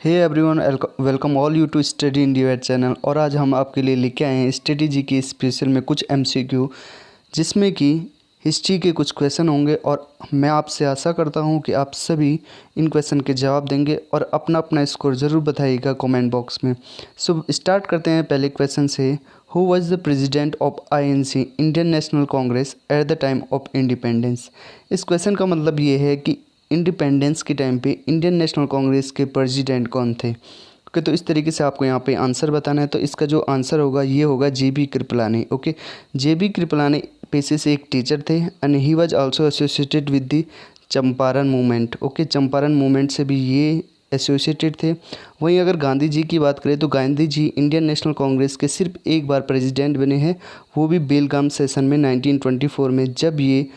Hey everyone, welcome all you to study in D channel. और आज हम आपके लिए लेके आए हैं स्टडी जी की स्पेशल में कुछ एमसीक्यू, जिसमें कि हिस्ट्री के कुछ क्वेश्चन होंगे। और मैं आपसे आशा करता हूं कि आप सभी इन क्वेश्चन के जवाब देंगे और अपना अपना स्कोर ज़रूर बताइएगा कमेंट बॉक्स में। सो स्टार्ट करते हैं पहले क्वेश्चन से। Who was the president of INC Indian national Congress at the time of independence. इस क्वेश्चन का मतलब ये है कि इंडिपेंडेंस के टाइम पे इंडियन नेशनल कांग्रेस के प्रेसिडेंट कौन थे। ओके, तो इस तरीके से आपको यहाँ पे आंसर बताना है। तो इसका जो आंसर होगा ये होगा JB Kripalani. Okay, JB Kripalani पेशे से एक टीचर थे and he was also associated with the Champaran movement. Okay, Champaran movement से भी ये एसोसिएटेड थे। वहीं अगर गांधी जी की बात करें तो गांधी जी इंडियन नेशनल कांग्रेस के सिर्फ एक बार प्रेसिडेंट बने हैं, वो भी बेलगाम सेशन में 1924 में, जब ये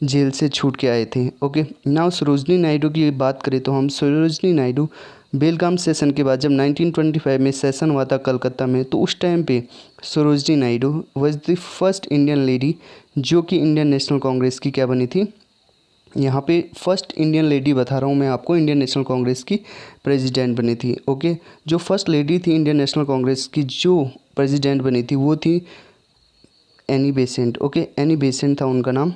जेल से छूट के आए थे। ओके, नाउ सरोजनी नायडू की बात करें तो हम सरोजनी नायडू बेलगाम सेशन के बाद जब 1925 में सेशन हुआ था कलकत्ता में, तो उस टाइम पे Sarojini Naidu was the first Indian lady जो कि इंडियन नेशनल कांग्रेस की क्या बनी थी। यहाँ पे फर्स्ट इंडियन लेडी बता रहा हूँ मैं आपको, इंडियन नेशनल कांग्रेस की प्रेसिडेंट बनी थी। ओके, जो फर्स्ट लेडी थी इंडियन नेशनल कांग्रेस की जो प्रेसिडेंट बनी थी वो थी Annie Besant. Okay, Annie Besant था उनका नाम।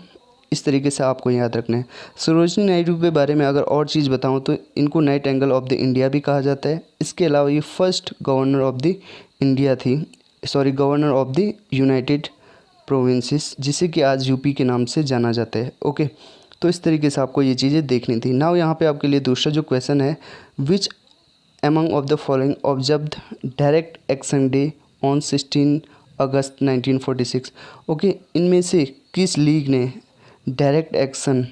इस तरीके से आपको याद रखना है। सरोजनी नायडू के बारे में अगर और चीज़ बताऊं तो इनको nightingale of the India भी कहा जाता है। इसके अलावा ये first governor of the India थी, governor of the United Provinces, जिसे कि आज यूपी के नाम से जाना जाता है। ओके, तो इस तरीके से आपको ये चीज़ें देखनी थी। नाउ यहाँ पे आपके लिए दूसरा जो क्वेश्चन है, which among of the following observed direct action day on 16 August 1946। Okay, इनमें से किस लीग ने डायरेक्ट एक्शन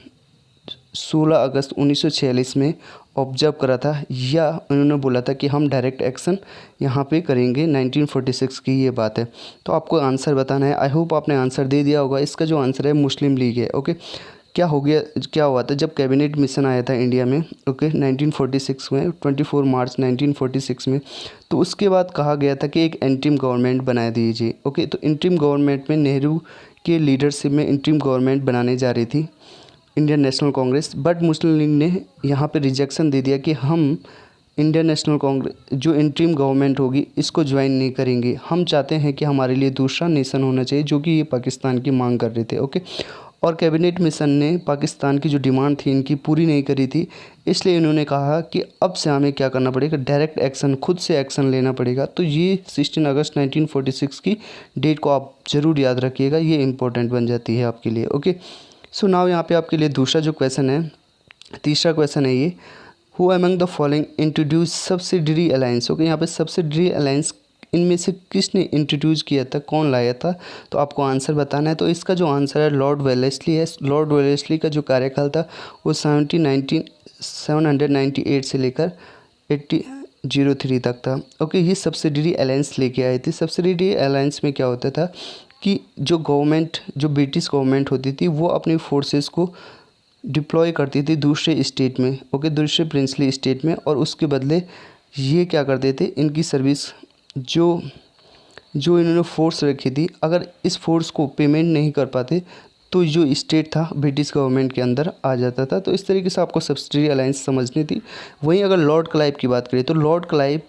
16 अगस्त 1946 में ऑब्जर्व करा था, या उन्होंने बोला था कि हम डायरेक्ट एक्शन यहाँ पे करेंगे 1946 की ये बात है। तो आपको आंसर बताना है। आई होप आपने आंसर दे दिया होगा। इसका जो आंसर है मुस्लिम लीग है। ओके, क्या हुआ था जब कैबिनेट मिशन आया था इंडिया में, ओके, 1946 में, 24 मार्च 1946 में, तो उसके बाद कहा गया था कि एक इंटरिम गवर्नमेंट बना दीजिए। ओके, तो इंटरिम गवर्नमेंट में नेहरू के लीडरशिप में इंटरिम गवर्नमेंट बनाने जा रही थी Indian national Congress, but Muslim league ने यहाँ पे रिजेक्शन दे दिया कि हम इंडियन नेशनल कांग्रेस जो इंटरिम गवर्नमेंट होगी इसको ज्वाइन नहीं करेंगे। हम चाहते हैं कि हमारे लिए दूसरा नेशन होना चाहिए, जो कि ये पाकिस्तान की मांग कर रहे थे। ओके, और कैबिनेट मिशन ने पाकिस्तान की जो डिमांड थी इनकी पूरी नहीं करी थी, इसलिए इन्होंने कहा कि अब से हमें क्या करना पड़ेगा, डायरेक्ट एक्शन, खुद से एक्शन लेना पड़ेगा। तो ये 16 अगस्त 1946 की डेट को आप ज़रूर याद रखिएगा, ये इंपॉर्टेंट बन जाती है आपके लिए। ओके, सो नाउ यहाँ पे आपके लिए दूसरा जो क्वेश्चन है, तीसरा क्वेश्चन है ये, who among the following introduce subsidiary alliance. Okay, यहाँ पे सब्सिडरी अलायंस इनमें से किसने इंट्रोड्यूस किया था, कौन लाया था, तो आपको आंसर बताना है। तो इसका जो आंसर है लॉर्ड वेलेस्ली है। लॉर्ड वेलेस्ली का जो कार्यकाल था वो 798 से लेकर 1803 तक था। ओके, ये सब्सिडरी अलायंस लेके आए थे। सब्सिडरी अलायंस में क्या होता था कि जो ब्रिटिश गवर्नमेंट होती थी वो अपनी फोर्सेस को डिप्लॉय करती थी दूसरे स्टेट में, ओके, दूसरे प्रिंसली स्टेट में, और उसके बदले ये क्या करते थे, इनकी सर्विस जो इन्होंने फोर्स रखी थी, अगर इस फोर्स को पेमेंट नहीं कर पाते तो जो स्टेट था ब्रिटिश गवर्नमेंट के अंदर आ जाता था। तो इस तरीके से आपको सब्सिडरी अलायंस समझनी थी। वहीं अगर लॉर्ड क्लाइव की बात करें तो लॉर्ड क्लाइव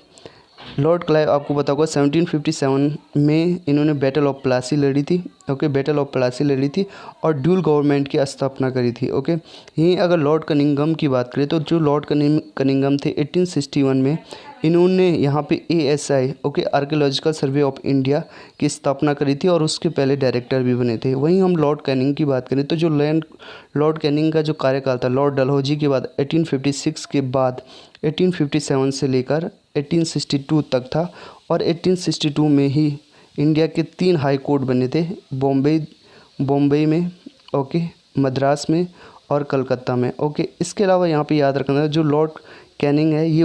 आपको पता होगा 1757 में इन्होंने बैटल ऑफ प्लासी लड़ी थी। ओके, बैटल ऑफ प्लासी लड़ी थी और ड्यूल गवर्नमेंट की स्थापना करी थी। ओके, यहीं अगर लॉर्ड कनिंघम की बात करें तो जो लॉर्ड कनिंघम थे 1861 में इन्होंने यहाँ पे ASI, okay, archaeological survey of India की स्थापना करी थी और उसके पहले डायरेक्टर भी बने थे। वहीं हम लॉर्ड कैनिंग की बात करें तो जो लॉर्ड कैनिंग का जो कार्यकाल था लॉर्ड डलहौजी के बाद 1856 के बाद 1857 से लेकर 1862 तक था, और 1862 में ही इंडिया के 3 हाई कोर्ट बने थे, बॉम्बे में, ओके, मद्रास में और कलकत्ता में। ओके, इसके अलावा यहाँ पे याद रखना है जो लॉर्ड कैनिंग है ये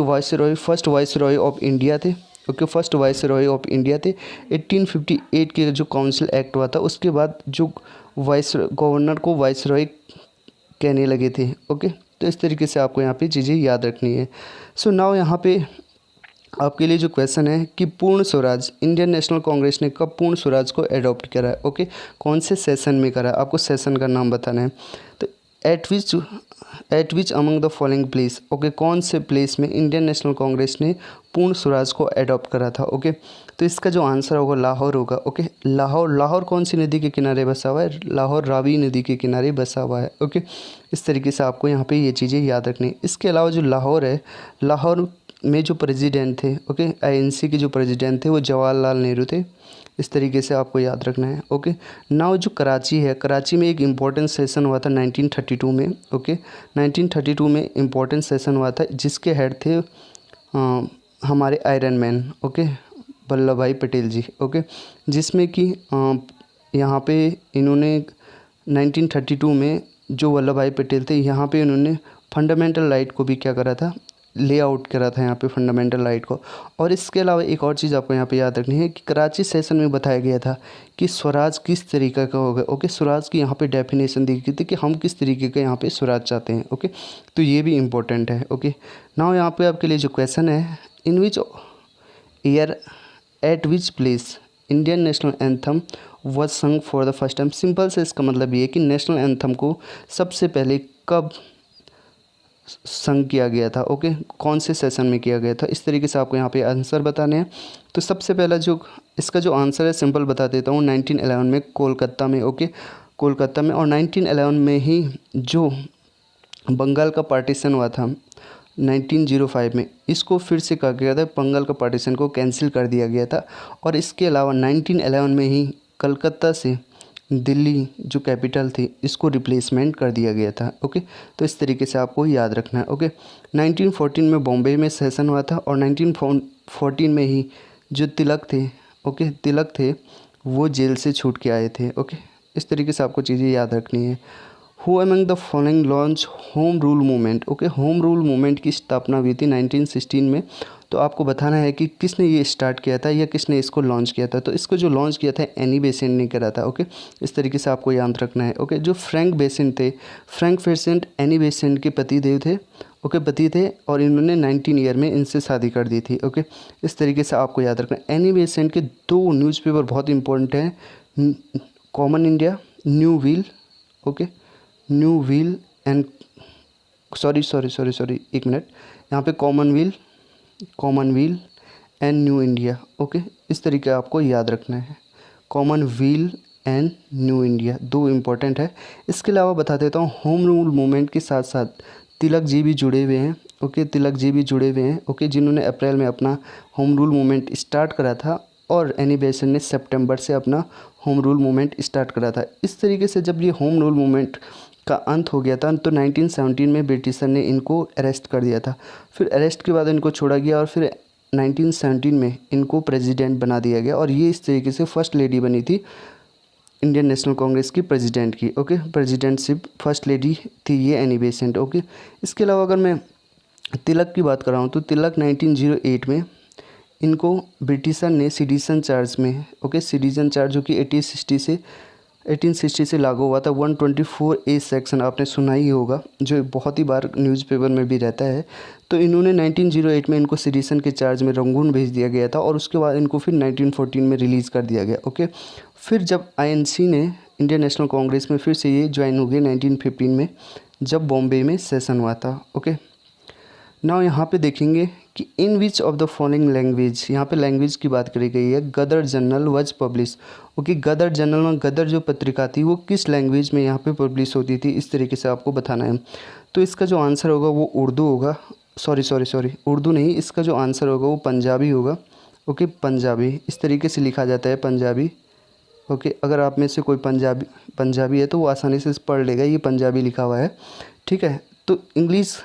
फर्स्ट वाइसरॉय ऑफ इंडिया थे। Okay, first viceroy of India थे। 1858 के जो काउंसिल एक्ट हुआ था उसके बाद जो गवर्नर को वाइसरॉय कहने लगे थे। ओके, तो इस तरीके से आपको यहाँ पे चीज़ें याद रखनी है। सो नाउ यहाँ पे आपके लिए जो क्वेश्चन है कि पूर्ण स्वराज, इंडियन नेशनल कांग्रेस ने कब पूर्ण स्वराज को एडॉप्ट करा है। ओके, कौन से सेशन में करा है, आपको सेशन का नाम बताना है। तो eight which among the following place, okay, कौन से प्लेस में इंडियन नेशनल कांग्रेस ने पूर्ण स्वराज को एडॉप्ट करा था, ओके। तो इसका जो आंसर होगा लाहौर होगा, ओके। लाहौर कौन सी नदी के किनारे बसा हुआ है? लाहौर रावी नदी के किनारे बसा हुआ है, ओके। इस तरीके से आपको यहाँ पे ये चीज़ें याद रखनी है। इसके अलावा जो लाहौर है, लाहौर में जो प्रेसिडेंट थे, ओके, आईएनसी के जो प्रेसिडेंट थे वो जवाहरलाल नेहरू थे। इस तरीके से आपको याद रखना है, ओके। नाउ जो कराची है, कराची में एक इम्पॉर्टेंट सेशन हुआ था 1932 में, ओके। 1932 में इम्पॉर्टेंट सेशन हुआ था जिसके हेड थे हमारे आयरन मैन, ओके, वल्लभ भाई पटेल जी, ओके। जिसमें कि यहाँ पे इन्होंने 1932 में जो वल्लभ भाई पटेल थे, यहाँ पे इन्होंने फंडामेंटल राइट को भी क्या करा था, लेआउट करा था यहाँ पे फंडामेंटल राइट को। और इसके अलावा एक और चीज़ आपको यहाँ पे याद रखनी है कि कराची सेशन में बताया गया था कि स्वराज किस तरीके का होगा, ओके। स्वराज की यहाँ पे डेफिनेशन दी गई थी कि हम किस तरीके का यहाँ पे स्वराज चाहते हैं, ओके। तो ये भी इम्पोर्टेंट है, ओके। नाउ यहाँ पे आपके लिए जो क्वेश्चन है, in which year at which place Indian national anthem was sung for the first time. Simple से इसका मतलब ये है कि नेशनल एंथम को सबसे पहले कब संग किया गया था, ओके, कौन से सेशन में किया गया था। इस तरीके से आपको यहाँ पे आंसर बताने हैं। तो सबसे पहला जो इसका जो आंसर है सिंपल बता देता हूँ, 1911 में कोलकाता में, ओके, कोलकाता में। और 1911 में ही जो बंगाल का पार्टीशन हुआ था 1905 में, इसको फिर से कहा गया था, बंगाल का पार्टीशन को कैंसिल कर दिया गया था। और इसके अलावा 1911 में ही कलकत्ता से दिल्ली जो कैपिटल थी इसको रिप्लेसमेंट कर दिया गया था, ओके। तो इस तरीके से आपको याद रखना है, ओके। 1914 में बॉम्बे में सेशन हुआ था और 1914 में ही जो तिलक थे, ओके, तिलक थे वो जेल से छूट के आए थे, ओके। इस तरीके से आपको चीज़ें याद रखनी है। Who among the following launch home rule movement, okay. Home rule movement की स्थापना हुई थी 1916 में। तो आपको बताना है कि किसने ये स्टार्ट किया था या किसने इसको लॉन्च किया था। तो इसको जो लॉन्च किया था एनी बेसेंट ने करा था, ओके। इस तरीके से आपको याद रखना है, ओके। जो फ्रैंक बेसेंट थे, फ्रैंक बेसेंट एनी बेसेंट के पति देव थे, ओके, पति थे। और इन्होंने 19 ईयर में इनसे शादी कर दी थी, ओके। इस तरीके से आपको याद रखना है। एनी बेसेंट के 2 न्यूज़पेपर बहुत इंपॉर्टेंट हैं, common India, new wheel, okay, new wheel and sorry एक मिनट, यहाँ पे common wheel and new India, okay. इस तरीके आपको याद रखना है, common wheel and new India 2 important है। इसके अलावा बता देता हूँ, होम रूल मूवमेंट के साथ साथ तिलक जी भी जुड़े हुए हैं, ओके, तिलक जी भी जुड़े हुए हैं, ओके, जिन्होंने अप्रैल में अपना होम रूल मूवमेंट स्टार्ट करा था और एनी बेसेंट ने सितंबर से अपना होम रूल मूवमेंट स्टार्ट करा था। इस तरीके से जब ये होम रूल मूवमेंट का अंत हो गया था तो 1917 में ब्रिटिशर ने इनको अरेस्ट कर दिया था। फिर अरेस्ट के बाद इनको छोड़ा गया और फिर 1917 में इनको प्रेसिडेंट बना दिया गया और ये इस तरीके से फर्स्ट लेडी बनी थी इंडियन नेशनल कांग्रेस की प्रेसिडेंट की, ओके। प्रेसिडेंटशिप फर्स्ट लेडी थी ये एनी बेसेंट, ओके। इसके अलावा अगर मैं तिलक की बात कर रहा हूँ तो तिलक 1908 में इनको ब्रिटिशर ने सिटीजन चार्ज में, ओके, सिटीजन चार्ज जो कि 1860 से लागू हुआ था, 124A सेक्शन आपने सुना ही होगा, जो बहुत ही बार न्यूज़पेपर में भी रहता है। तो इन्होंने 1908 में इनको सिटीजन के चार्ज में रंगून भेज दिया गया था और उसके बाद इनको फिर 1914 में रिलीज़ कर दिया गया, ओके। फिर जब आईएनसी ने इंडियन नेशनल कांग्रेस में फिर से ये ज्वाइन हो गए 1915 में, जब बॉम्बे में सेशन हुआ था, ओके। नाउ यहाँ पे देखेंगे कि in which of the following language, यहाँ पे लैंग्वेज की बात करी गई है। Ghadar journal was publish, okay. Ghadar journal में गदर जो पत्रिका थी वो किस लैंग्वेज में यहाँ पे पब्लिश होती थी, इस तरीके से आपको बताना है। तो इसका जो आंसर होगा वो उर्दू होगा, सॉरी उर्दू नहीं, इसका जो आंसर होगा वो पंजाबी होगा, ओके। पंजाबी इस तरीके से लिखा जाता है, पंजाबी, ओके। अगर आप में से कोई पंजाबी है तो वो आसानी से पढ़ लेगा, ये पंजाबी लिखा हुआ है, ठीक है। तो इंग्लिश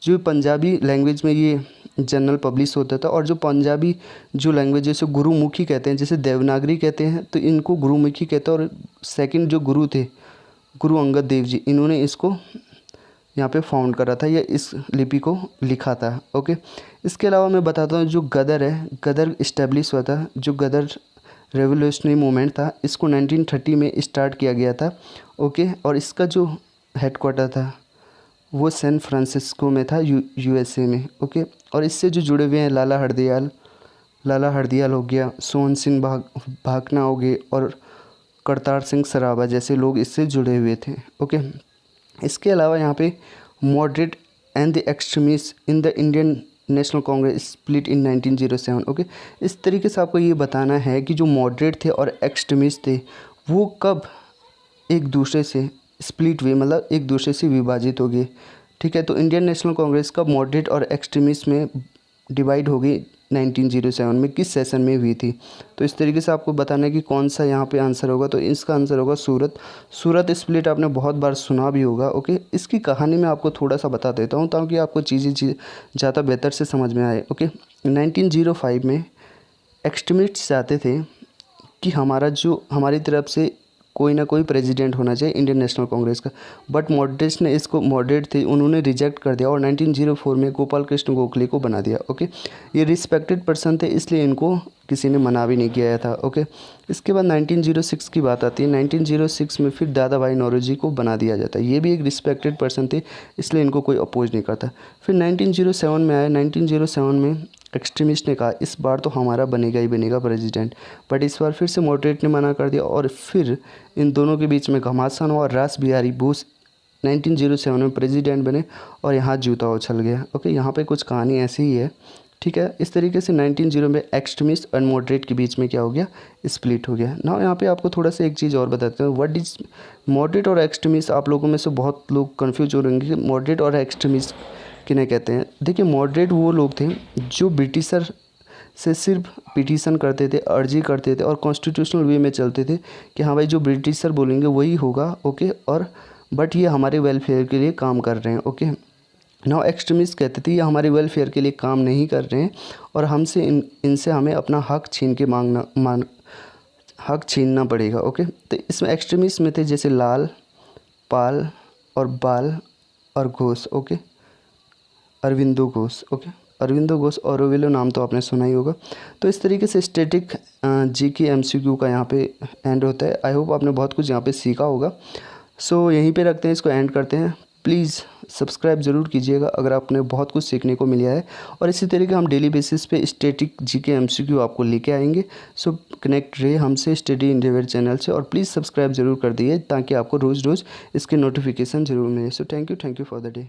जो पंजाबी लैंग्वेज में ये जर्नल पब्लिश होता था और जो पंजाबी जो लैंग्वेज जैसे गुरुमुखी कहते हैं, जैसे देवनागरी कहते हैं तो इनको गुरुमुखी कहते हैं। और सेकंड जो गुरु थे, गुरु अंगद देव जी, इन्होंने इसको यहाँ पे फाउंड करा था या इस लिपि को लिखा था, ओके। इसके अलावा मैं बताता हूँ जो गदर है, गदर इस्टेब्लिश हुआ था, जो गदर रेवोल्यूशनरी मूवमेंट था, इसको 1930 में स्टार्ट किया गया था, ओके। और इसका जो हेडक्वार्टर था वो सैन फ्रांसिस्को में था, यूएसए में, ओके। और इससे जो जुड़े हुए हैं लाला हरदयाल हो गया, सोहन सिंह भाकना हो गए और करतार सिंह सराभा जैसे लोग इससे जुड़े हुए थे, ओके। इसके अलावा यहाँ पे moderate and the extremist in the Indian national Congress split in 1907। Okay, इस तरीके से आपको ये बताना है कि जो मॉडरेट थे और एक्सट्रीमिस्ट थे वो कब एक दूसरे से स्प्लिट हुए, मतलब एक दूसरे से विभाजित हो गए। ठीक है, तो इंडियन नेशनल कांग्रेस कब मॉडरेट और एक्सट्रीमिस्ट में डिवाइड हो गई 1907 में, किस सेशन में हुई थी। तो इस तरीके से आपको बताना है कि कौन सा यहाँ पे आंसर होगा। तो इसका आंसर होगा सूरत। सूरत स्प्लिट आपने बहुत बार सुना भी होगा। ओके, इसकी कहानी मैं आपको थोड़ा सा बता देता हूँ ताकि आपको चीज़ें ज़्यादा बेहतर से समझ में आए। ओके, 1905 में एक्सट्रीमिस्ट चाहते थे कि हमारी तरफ से कोई ना कोई प्रेसिडेंट होना चाहिए इंडियन नेशनल कांग्रेस का, बट मॉडरेट्स ने इसको, मॉडरेट थे उन्होंने रिजेक्ट कर दिया और 1904 में गोपाल कृष्ण गोखले को बना दिया। ओके, ये रिस्पेक्टेड पर्सन थे इसलिए इनको किसी ने मना भी नहीं किया था। ओके, इसके बाद 1906 की बात आती है। 1906 में फिर दादा भाई नौरोजी को बना दिया जाता है। ये भी एक रिस्पेक्टेड पर्सन थे इसलिए इनको कोई अपोज नहीं करता। फिर 1907 में आया। 1907 में एक्सट्रीमिस्ट ने कहा इस बार तो हमारा बनेगा ही बनेगा प्रेसिडेंट, बट इस बार फिर से मॉडरेट ने मना कर दिया और फिर इन दोनों के बीच में घमासान हुआ। रास बिहारी बोस 1907 में प्रेसिडेंट बने और यहाँ जूता उछल गया। ओके, यहाँ पे कुछ कहानी ऐसी ही है। ठीक है, इस तरीके से 1900 में एक्सट्रीमिस्ट और मॉडरेट के बीच में क्या हो गया, स्प्लिट हो गया ना। यहाँ पे आपको थोड़ा सा एक चीज़ और बताते हैं, व्हाट इज मॉडरेट और एक्सट्रीमिस्ट। आप लोगों में से बहुत लोग कंफ्यूज हो रहे हैं कि मॉडरेट और एक्सट्रीमिस्ट किन्हें कहते हैं। देखिए, मॉडरेट वो लोग थे जो ब्रिटिशर से सिर्फ पिटीशन करते थे, अर्जी करते थे और कॉन्स्टिट्यूशनल वे में चलते थे कि हाँ भाई जो ब्रिटिशर बोलेंगे वही होगा। ओके, और बट ये हमारे वेलफेयर के लिए काम कर रहे हैं। ओके, नाउ एक्सट्रीमिस्ट कहते थे ये हमारे वेलफेयर के लिए काम नहीं कर रहे हैं और हमसे इनसे हमें अपना हक छीन के हक छीनना पड़ेगा। ओके, तो इसमें एक्सट्रीमिस्ट में थे जैसे लाल, पाल और बाल और घोष। ओके, अरविंदो घोष। ओके, अरविंदो घोष, ऑरोविलो नाम तो आपने सुना ही होगा। तो इस तरीके से स्टैटिक जीके एमसीक्यू का यहाँ पे एंड होता है। आई होप आपने बहुत कुछ यहाँ पे सीखा होगा। सो यहीं पे रखते हैं, इसको एंड करते हैं। प्लीज़ सब्सक्राइब ज़रूर कीजिएगा अगर आपने बहुत कुछ सीखने को मिला है। और इसी तरीके हम डेली बेसिस पे स्टैटिक जीके एमसीक्यू आपको लेके आएंगे। सो कनेक्ट रहे हमसे स्टडी इंडिया चैनल से और प्लीज़ सब्सक्राइब ज़रूर कर दिए ताकि आपको रोज़ रोज़ इसके नोटिफिकेशन ज़रूर मिले। So thank you for the day.